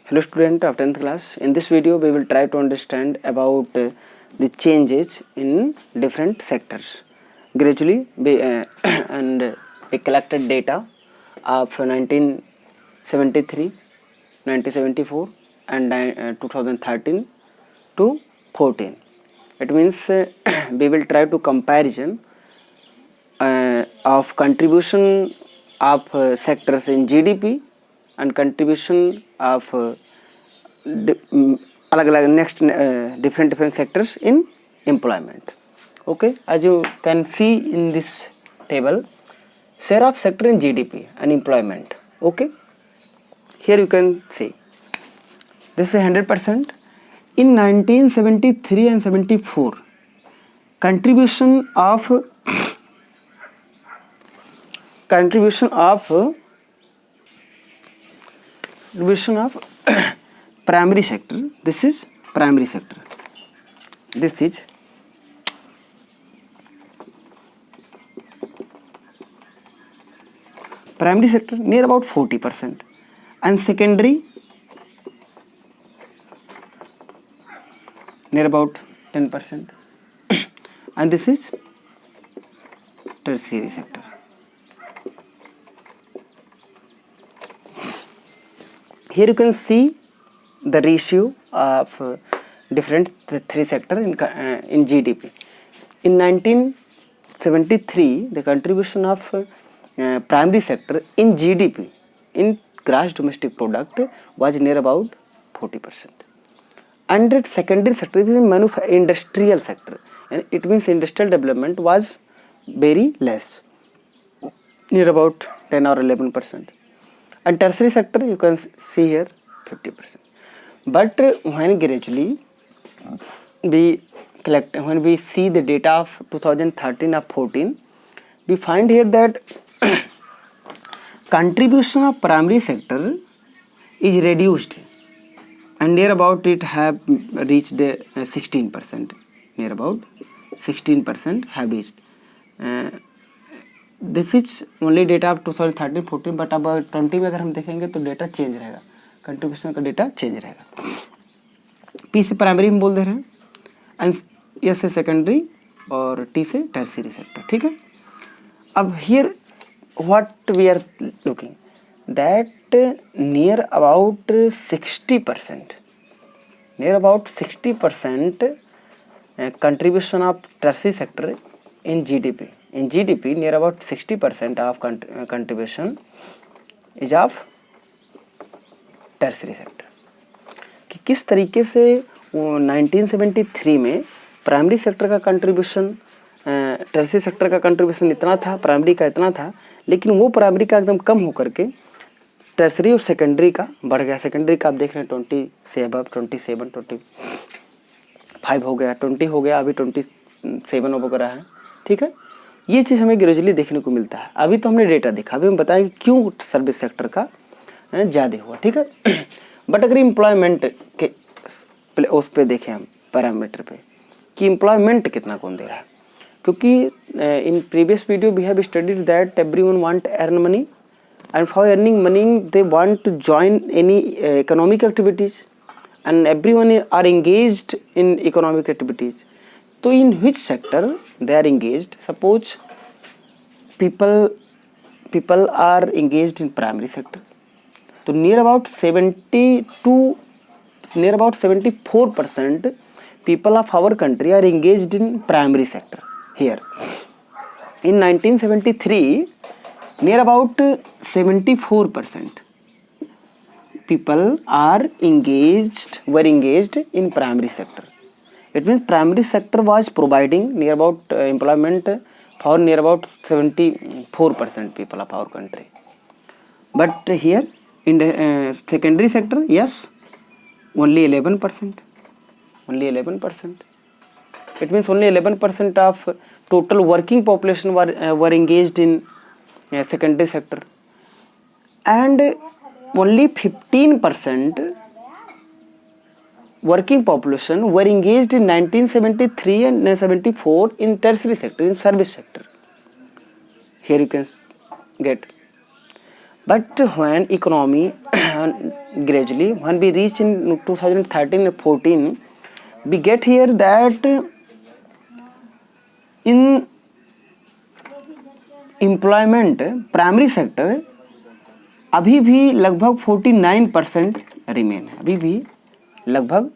Hello student of 10th class. In this video we will try to understand about the changes in different sectors. Gradually and we collected data of 1973, 1974 and 2013 to 14. It means we will try to comparison of contribution of sectors in GDP and contribution of अलग-अलग next different sectors in employment. Okay, as you can see in this table, share of sector in GDP and employment. Okay, here you can see this is 100%. In 1973 and 74, contribution of primary sector. This is primary sector. This is primary sector near about 40%, and secondary near about 10%, and this is tertiary sector. Here you can see the ratio of different three sector in GDP. In 1973, the contribution of primary sector in GDP, in gross domestic product, was near about 40%. And secondary sector is industrial sector, and it means industrial development was very less, near about 10 or 11%. And tertiary sector you can see here 50%. But when gradually when we see the data of 2013 or 14, we find here that contribution of primary sector is reduced, and near about it have reached 16%. Near about 16% have reached. This is only data of 2013-14, but अब 20 में अगर हम देखेंगे तो data change रहेगा, contribution का data change रहेगा. P से प्राइमरी हम बोल दे रहे हैं, एंड एस से सेकेंडरी और टी से टर्शियरी सेक्टर. ठीक है. अब here what we are looking that near about 60% contribution of tertiary sector in GDP. In GDP, near about 60% of contribution is of tertiary sector. कि किस तरीके से 1973 में प्राइमरी सेक्टर का कंट्रीब्यूशन, टर्शियरी सेक्टर का कंट्रीब्यूशन इतना था, प्राइमरी का इतना था, लेकिन वो प्राइमरी का एकदम कम होकर के टर्शियरी और सेकेंडरी का बढ़ गया. सेकेंडरी का आप देख रहे हैं 20 से अबव 27, 25 हो गया, 20 हो गया, अभी 27 हो रहा है. ठीक है. ये चीज़ हमें ग्रेजुअली देखने को मिलता है. अभी तो हमने डेटा देखा, अभी हम बताएं कि क्यों सर्विस सेक्टर का ज़्यादा हुआ. ठीक है. बट अगर एम्प्लॉयमेंट के उस पर देखें हम पैरामीटर पे कि एम्प्लॉयमेंट कितना कौन दे रहा है, क्योंकि in previous video we have studied that everyone want earn money, and for earning money they want to join any economic activities, and everyone are engaged in economic activities. तो in which sector they are engaged? Suppose people are engaged in primary sector. तो near about 74% people of our country are engaged in primary sector. Here in 1973, near about 74% people were engaged in primary sector. It means primary sector was providing near about employment for near about 74% people of our country. But here in the secondary sector, yes, only 11%. Only 11%. It means only 11% of total working population were engaged in secondary sector, and only 15% working population were engaged in 1973 and 74 in tertiary sector, in service sector. Here you can get. But when economy gradually, when we reach in 2013 and 14, we get here that in employment primary sector अभी भी लगभग 49% remain है, अभी भी लगभग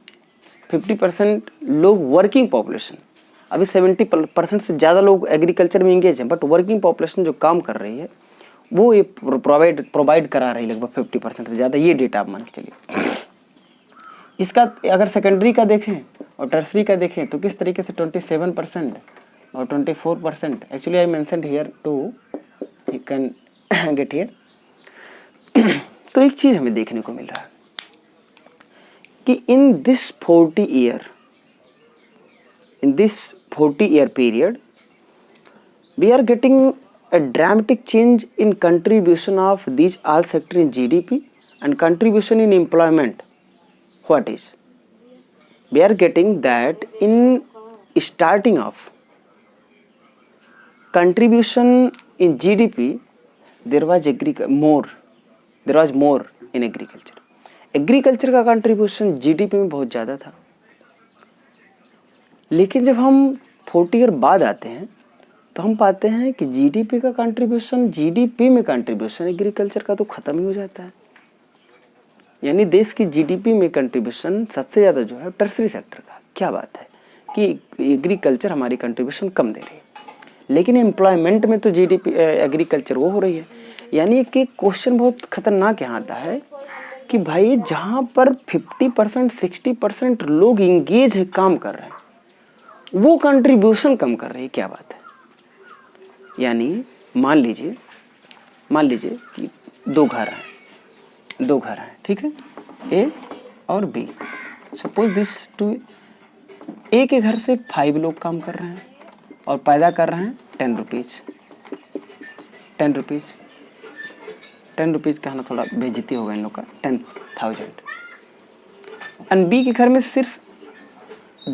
50% लोग working population, अभी 70% से ज़्यादा लोग एग्रीकल्चर में इंगेज हैं, बट वर्किंग पॉपुलेशन जो काम कर रही है वो ये प्रोवाइड करा रही है लगभग 50% से ज़्यादा, ये डेटा आप मान के चलिए। इसका अगर सेकेंडरी का देखें और टर्सरी का देखें तो किस तरीके से 27% और 24%, actually I mentioned here too, you can get here. तो एक चीज़ हमें देखने को मिल रहा है कि in this 40 year period we are getting a dramatic change in contribution of these all sector in GDP and contribution in employment. What is? We are getting that in starting of contribution in GDP there was more in agriculture. Agriculture का contribution GDP में बहुत ज़्यादा था, लेकिन जब हम 40 year बाद आते हैं तो हम पाते हैं कि जीडीपी का कंट्रीब्यूशन, जीडीपी में कंट्रीब्यूशन एग्रीकल्चर का तो ख़त्म ही हो जाता है। यानी देश की जीडीपी में कंट्रीब्यूशन सबसे ज़्यादा जो है टर्सरी सेक्टर का। क्या बात है कि एग्रीकल्चर हमारी कंट्रीब्यूशन कम दे रही है, लेकिन एम्प्लॉयमेंट में तो जीडीपी एग्रीकल्चर वो हो रही है। यानी कि क्वेश्चन बहुत खतरनाक यहाँ आता है कि भाई जहाँ पर 50% 60% लोग इंगेज है, काम कर रहे हैं, वो कंट्रीब्यूशन कम कर रही है। क्या बात है? यानी मान लीजिए कि दो घर हैं, ठीक है, ए और बी। सपोज दिस टू, ए के घर से 5 लोग काम कर रहे हैं और पैदा कर रहे हैं 10 रुपीज़ कहना थोड़ा बेइज्जती होगा इन लोग का, 10,000। एंड बी के घर में सिर्फ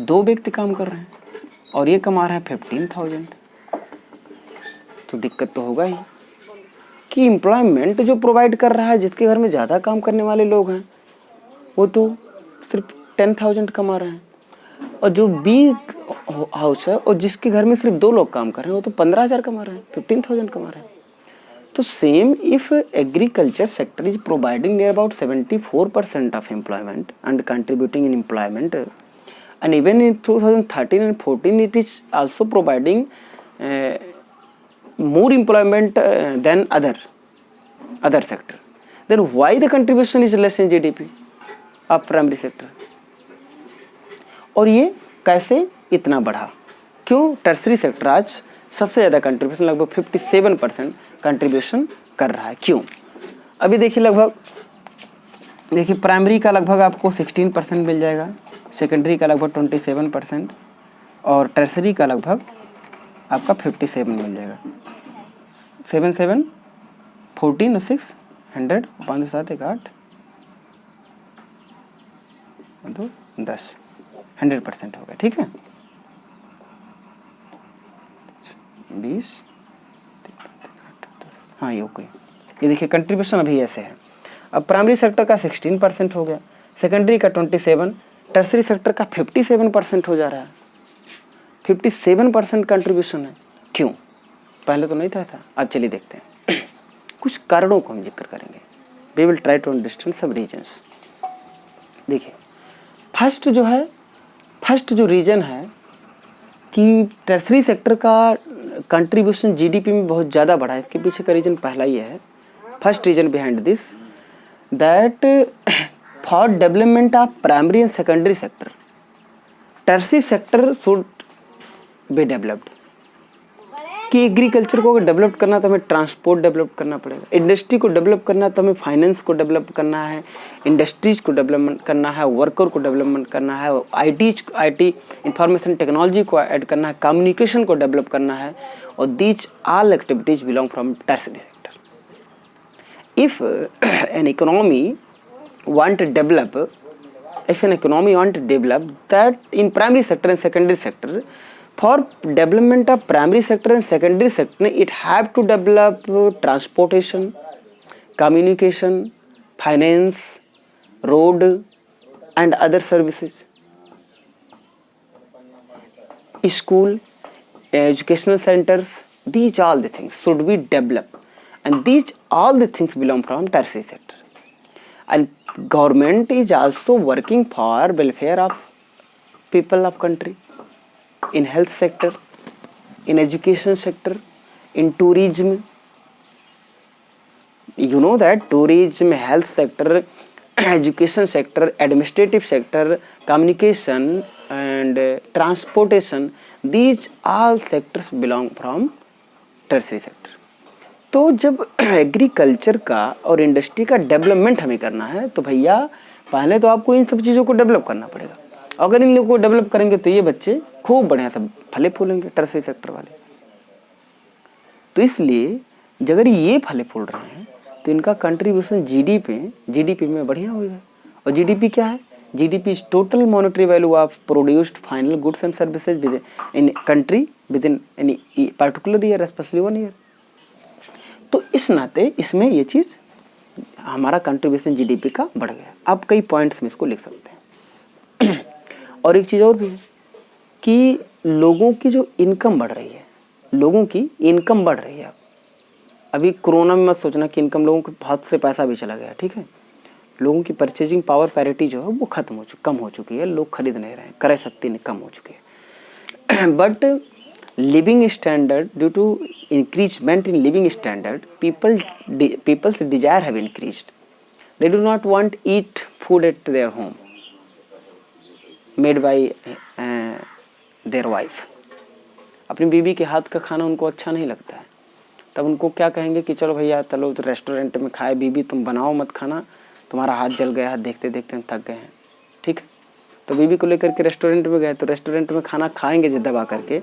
2 व्यक्ति काम कर रहे हैं और ये कमा रहा है 15,000। तो दिक्कत तो होगा ही कि एम्प्लॉयमेंट जो प्रोवाइड कर रहा है, जिसके घर में ज़्यादा काम करने वाले लोग हैं, वो तो सिर्फ 10,000 कमा रहे हैं, और जो बी हाउस है और जिसके घर में सिर्फ 2 लोग काम कर रहे हैं, वो तो 15,000 कमा रहे हैं, 15,000 कमा रहे हैं। तो same if agriculture sector is providing near about 74% of employment and contributing in employment, and even in 2013 and 14 it is also providing more employment than other sector, then why the contribution is less in GDP of primary sector? और ये कैसे इतना बढ़ा? क्यों tertiary sector आज सबसे ज़्यादा contribution, लगभग 57% कंट्रीब्यूशन कर रहा है? क्यों? अभी देखिए प्राइमरी का लगभग आपको 16% मिल जाएगा, सेकेंडरी का लगभग 27% और टर्सरी का लगभग आपका 57 मिल जाएगा। 7 14 और 6 100, 5 7 1 8 2 10, 100% हो गया, ठीक है। 20, हाँ ये ओके। ये देखिए कंट्रीब्यूशन अभी ऐसे है। अब प्राइमरी सेक्टर का 16% हो गया, सेकेंडरी का 27, टर्सरी सेक्टर का 57% हो जा रहा है। 57% कंट्रीब्यूशन है, क्यों? पहले तो नहीं था ऐसा। अब चलिए देखते हैं कुछ कारणों को हम जिक्र करेंगे। We will try to understand सब रीजन्स। देखिए फर्स्ट जो रीजन है कि टर्सरी सेक्टर का कंट्रीब्यूशन जीडीपी में बहुत ज़्यादा बढ़ा है, इसके पीछे का रीजन पहला ही है। First reason behind this that for development of primary and secondary sector, tertiary sector should be developed. कि एग्रीकल्चर को अगर डेवलप करना तो हमें ट्रांसपोर्ट डेवलप करना पड़ेगा, इंडस्ट्री को डेवलप करना तो हमें फाइनेंस को डेवलप करना है, इंडस्ट्रीज को डेवलपमेंट करना है, वर्कर को डेवलपमेंट करना है, आईटी इंफॉर्मेशन टेक्नोलॉजी को ऐड करना है, कम्युनिकेशन को डेवलप करना है, और these all activities belong from tertiary sector. If an economy want to develop, if an economy want to develop, that in primary sector and secondary sector, for development of primary sector and secondary sector, it have to develop transportation, communication, finance, road and other services, school, educational centers. These all the things should be developed, and these all the things belong from tertiary sector. And government is also working for welfare of people of country in health sector, in education sector, in tourism. You know that tourism, health sector, education sector, administrative sector, communication and transportation, these all sectors belong from tertiary sector. तो जब agriculture का और industry का development हमें करना है तो भैया पहले तो आपको इन सब चीज़ों को डेवलप करना पड़ेगा। अगर इन लोगों को डेवलप करेंगे तो ये बच्चे खूब बढ़िया सब फले फूलेंगे टर्सरी सेक्टर वाले। तो इसलिए अगर ये फले फूल रहे हैं तो इनका कंट्रीब्यूशन जीडीपी में बढ़िया होगा। और जीडीपी क्या है? GDP is total monetary value of produced final goods and services with in country with in any particular year, specially 1 year. तो इस नाते इसमें ये चीज़ हमारा कंट्रीब्यूशन जीडीपी का बढ़ गया। आप कई पॉइंट्स में इसको लिख सकते हैं। और एक चीज़ और भी है कि लोगों की जो इनकम बढ़ रही है, लोगों की इनकम बढ़ रही है। अभी कोरोना में मत सोचना कि इनकम लोगों के हाथ से पैसा भी चला गया, ठीक है। लोगों की परचेजिंग पावर पैरिटी जो है वो कम हो चुकी है, लोग खरीद नहीं रहे हैं, क्रय शक्ति कम हो चुकी है। But living standard, due to increasement in living standard, people's desire have increased. They do not want eat food at their home made by their wife. अपनी बीवी के हाथ का खाना उनको अच्छा नहीं लगता है, तब उनको क्या कहेंगे कि चलो भैया चलो तो रेस्टोरेंट में खाए, बीवी तुम बनाओ मत खाना, तुम्हारा हाथ जल गया है, देखते देखते हम थक गए हैं, ठीक है। तो बीवी को लेकर के रेस्टोरेंट में गए, तो रेस्टोरेंट में खाना खाएंगे जिद दबा करके,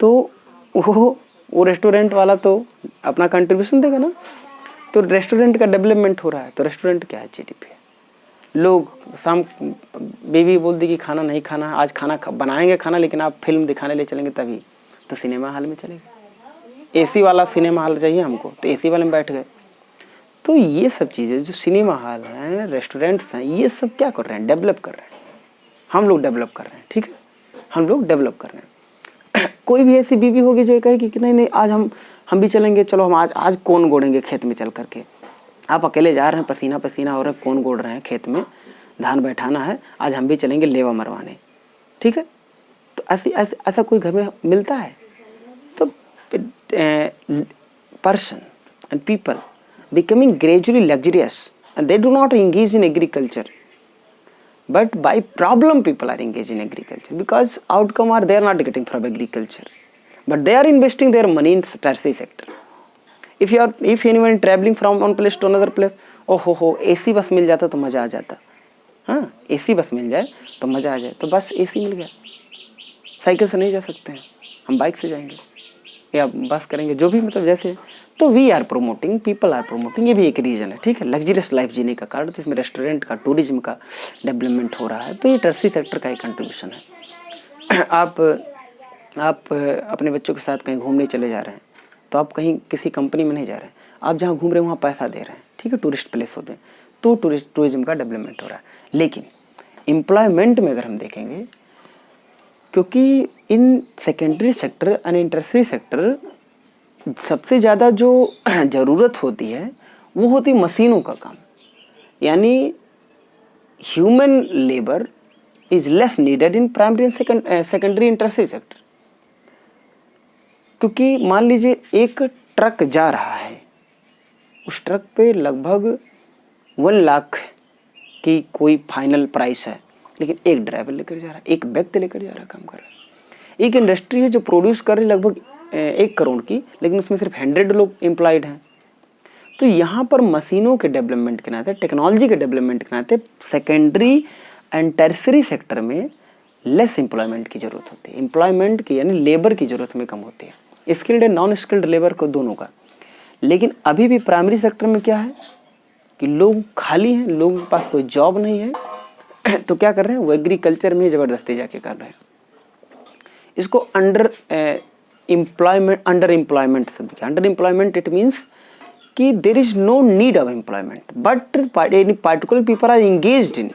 तो वो रेस्टोरेंट वाला तो अपना कंट्रीब्यूशन देगा ना। तो रेस्टोरेंट का डेवलपमेंट हो रहा है। तो रेस्टोरेंट क्या है? जीडीपी है। लोग शाम बीवी बोल दी कि खाना नहीं खाना, आज खाना बनाएंगे खाना, लेकिन आप फिल्म दिखाने ले चलेंगे तभी, तो सिनेमा हॉल में चलेंगे। एसी वाला सिनेमा हॉल चाहिए हमको, तो एसी वाले में बैठ गए। तो ये सब चीज़ें जो सिनेमा हॉल हैं, रेस्टोरेंट्स हैं, ये सब क्या कर रहे हैं? डेवलप कर रहे हैं। हम लोग डेवलप कर रहे हैं, ठीक है, हम लोग डेवलप कर रहे हैं। कोई भी ऐसी बीवी होगी जो कहेगी कि नहीं आज हम भी चलेंगे, चलो हम आज कौन गोड़ेंगे खेत में चल करके। आप अकेले जा रहे हैं, पसीना पसीना हो रहा है, कौन गोड़ रहे हैं खेत में, धान बैठाना है, आज हम भी चलेंगे लेवा मरवाने, ठीक है। तो ऐसा कोई घर में मिलता है? तो person and people becoming gradually luxurious and they do not engage in agriculture, but by problem people are engaged in agriculture because outcome are they are not getting from agriculture, but they are investing their money in tertiary sector. If anyone traveling from one place to another place, हो AC bus मिल जाता तो मज़ा आ जाता। हाँ, AC bus मिल जाए तो मज़ा आ जाए, तो बस एसी मिल गया, साइकिल से नहीं जा सकते हैं, हम बाइक से जाएंगे या बस करेंगे, जो भी मतलब जैसे। तो we are promoting, people are promoting, ये भी एक रीज़न है, ठीक है, लग्जरियस लाइफ जीने का कारण। तो इसमें रेस्टोरेंट का, टूरिज्म का डेवलपमेंट हो रहा है, तो ये टर्सरी सेक्टर का ही कंट्रीब्यूशन है। आप अपने बच्चों के साथ कहीं घूमने चले जा रहे हैं, तो आप कहीं किसी कंपनी में नहीं जा रहे हैं, आप जहाँ घूम रहे हैं वहाँ पैसा दे रहे हैं, ठीक है, टूरिस्ट प्लेस होते हैं, तो टूरिज्म का डेवलपमेंट हो रहा है। लेकिन एम्प्लॉयमेंट में अगर हम देखेंगे, क्योंकि in secondary sector and tertiary sector सबसे ज़्यादा जो ज़रूरत होती है वो होती मशीनों का काम, यानी human labour is less needed in primary and secondary and tertiary sector. क्योंकि मान लीजिए एक ट्रक जा रहा है, उस ट्रक पे लगभग 1 लाख की कोई फाइनल प्राइस है, लेकिन एक ड्राइवर लेकर जा रहा है, एक व्यक्ति लेकर जा रहा है, काम कर रहा है। एक इंडस्ट्री है जो प्रोड्यूस कर रही है लगभग 1 करोड़ की, लेकिन उसमें सिर्फ 100 लोग एम्प्लॉयड हैं। तो यहाँ पर मशीनों के डेवलपमेंट के नाते, टेक्नोलॉजी के डेवलपमेंट के नाते सेकेंडरी एंड टर्सरी सेक्टर में लेस एम्प्लॉयमेंट की ज़रूरत होती है। एम्प्लॉयमेंट की यानी लेबर की ज़रूरत में कम होती है, skilled and non skilled labour को दोनों का। लेकिन अभी भी प्राइमरी सेक्टर में क्या है कि लोग खाली हैं, लोगों के पास कोई जॉब नहीं है, तो क्या कर रहे हैं, वो एग्रीकल्चर में ज़बरदस्ती जाके कर रहे हैं। इसको अंडर एम्प्लॉयमेंट शब्द क्या? अंडर एम्प्लॉयमेंट इट मीन्स कि there is no need of employment but any particular people are engaged in.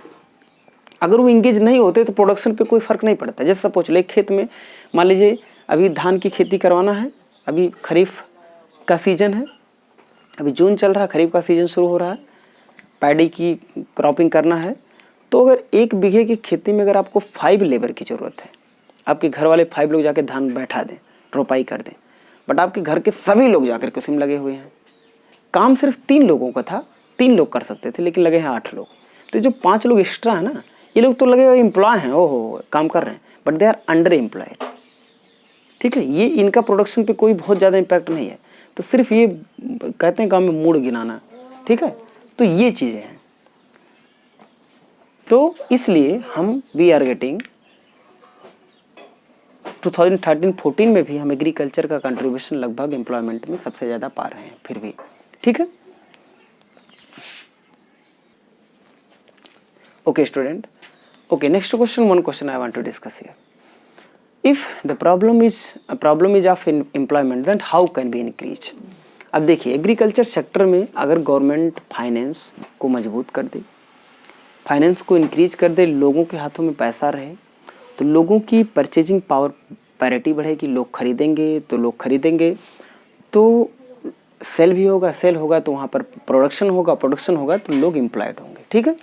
अगर वो इंगेज नहीं होते तो प्रोडक्शन पे कोई फर्क नहीं पड़ता। जैसे सपोज ले खेत में मान लीजिए अभी धान की खेती करवाना है, अभी खरीफ का सीजन है, अभी जून चल रहा है, खरीफ का सीजन शुरू हो रहा है, पैडी की क्रॉपिंग करना है, तो अगर 1 बीघे की खेती में अगर आपको 5 लेबर की ज़रूरत है, आपके घर वाले 5 लोग जाके धान बैठा दें, रोपाई कर दें, बट आपके घर के सभी लोग जाकर के उसमें लगे हुए हैं, काम सिर्फ 3 लोगों का था, 3 लोग कर सकते थे, लेकिन लगे हैं 8 लोग। तो जो 5 लोग एक्स्ट्रा है ना, ये लोग तो लगे हुए एम्प्लॉय हैं, ओहो काम कर रहे हैं, but they are under employed. ठीक है, ये इनका प्रोडक्शन पे कोई बहुत ज़्यादा इम्पैक्ट नहीं है। तो सिर्फ ये कहते हैं काम में मूड गिनाना। ठीक है, तो ये चीज़ें हैं। तो इसलिए हम वी आर गेटिंग 2013-14 में भी हम एग्रीकल्चर का कंट्रीब्यूशन लगभग एम्प्लॉयमेंट में सबसे ज़्यादा पा रहे हैं फिर भी। ठीक है, okay student, okay next question, one question I want to discuss here. If the problem is of employment then how can be increase. अब देखिए एग्रीकल्चर सेक्टर में अगर गवर्नमेंट फाइनेंस को मजबूत कर दे, फाइनेंस को इंक्रीज कर दे, लोगों के हाथों में पैसा रहे, तो लोगों की परचेजिंग पावर पैरिटी बढ़ेगी, लोग खरीदेंगे तो लोग खरीदेंगे, तो सेल भी होगा, सेल होगा तो वहाँ पर प्रोडक्शन होगा, प्रोडक्शन होगा तो लोग एम्प्लॉयड होंगे। ठीक है,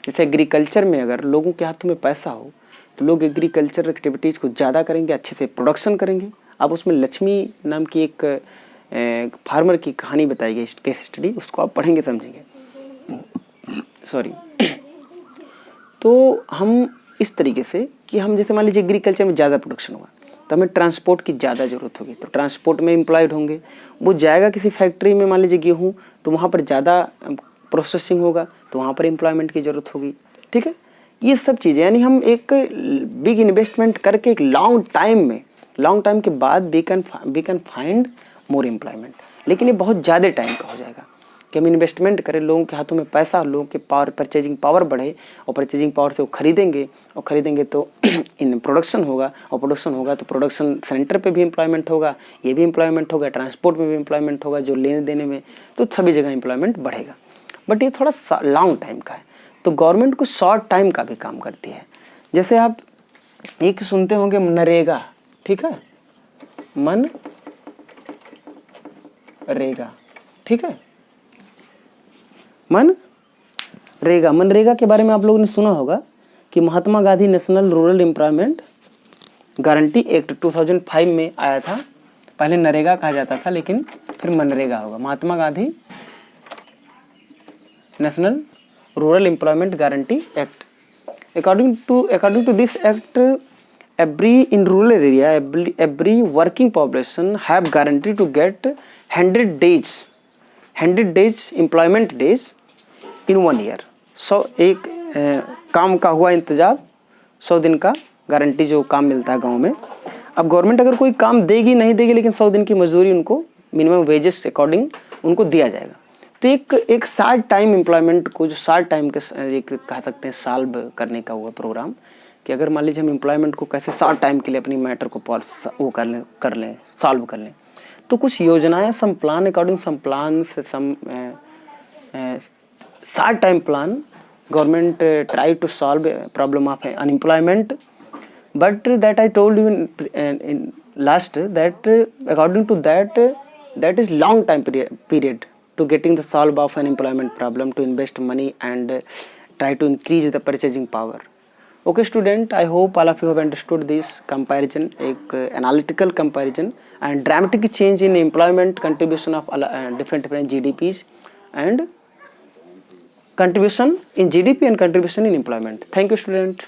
जैसे एग्रीकल्चर में अगर लोगों के हाथों में पैसा हो तो लोग एग्रीकल्चर एक्टिविटीज़ को ज़्यादा करेंगे, अच्छे से प्रोडक्शन करेंगे। अब उसमें लक्ष्मी नाम की एक फार्मर की कहानी बताई गई, केस स्टडी, उसको आप पढ़ेंगे समझेंगे। सॉरी। तो हम इस तरीके से कि हम जैसे मान लीजिए एग्रीकल्चर में ज़्यादा प्रोडक्शन हुआ तो हमें ट्रांसपोर्ट की ज़्यादा ज़रूरत होगी, तो ट्रांसपोर्ट में एम्प्लॉयड होंगे, वो जाएगा किसी फैक्ट्री में मान लीजिए गेहूँ, तो वहाँ पर ज़्यादा प्रोसेसिंग होगा तो वहाँ पर एम्प्लॉयमेंट की ज़रूरत होगी। ठीक है, ये सब चीज़ें, यानी हम एक बिग इन्वेस्टमेंट करके एक लॉन्ग टाइम के बाद we can find more employment. लेकिन ये बहुत ज़्यादा टाइम का हो जाएगा कि हम इन्वेस्टमेंट करें, लोगों के हाथों में पैसा, लोगों के पावर, परचेजिंग पावर बढ़े, और परचेजिंग पावर से वो खरीदेंगे तो इन प्रोडक्शन होगा, और प्रोडक्शन होगा तो प्रोडक्शन सेंटर पे भी एम्प्लॉयमेंट होगा, ये भी एम्प्लॉयमेंट होगा, ट्रांसपोर्ट में भी एम्प्लॉयमेंट होगा, जो लेने देने में, तो सभी जगह एम्प्लॉयमेंट बढ़ेगा। बट ये थोड़ा लॉन्ग टाइम का है, तो गवर्नमेंट कुछ शॉर्ट टाइम का भी काम करती है। जैसे आप एक सुनते होंगे नरेगा, ठीक है, मनरेगा, ठीक है, मनरेगा के बारे में आप लोगों ने सुना होगा कि Mahatma Gandhi National Rural Employment Guarantee Act 2005 में आया था। पहले नरेगा कहा जाता था, लेकिन फिर मनरेगा होगा। Mahatma Gandhi National Rural Employment Guarantee Act, according to this act, in rural area every working population have guaranteed to get 100 days employment days in 1 year। 100 एक काम का हुआ इंतजाम, 100 दिन का गारंटी जो काम मिलता है गांव में। अब गवर्नमेंट अगर कोई काम देगी नहीं देगी, लेकिन 100 दिन की मजदूरी उनको मिनिमम वेजेस अकॉर्डिंग उनको दिया जाएगा। तो एक शॉर्ट टाइम एम्प्लॉयमेंट को, जो शॉर्ट टाइम के एक कह सकते हैं सॉल्व करने का हुआ प्रोग्राम, कि अगर मान लीजिए हम एम्प्लॉयमेंट को कैसे शॉर्ट टाइम के लिए अपनी मैटर को वो कर लें सॉल्व कर लें, तो कुछ योजनाएं, some plan, according some plan, some short time plan, government try to solve problem of unemployment. But that I told you in last that according to that is long time period to getting the solve of unemployment problem, to invest money and try to increase the purchasing power. Okay student, I hope all of you have understood this comparison, एक analytical comparison and dramatic change in employment contribution of different GDPs and contribution in GDP and contribution in employment. Thank you student.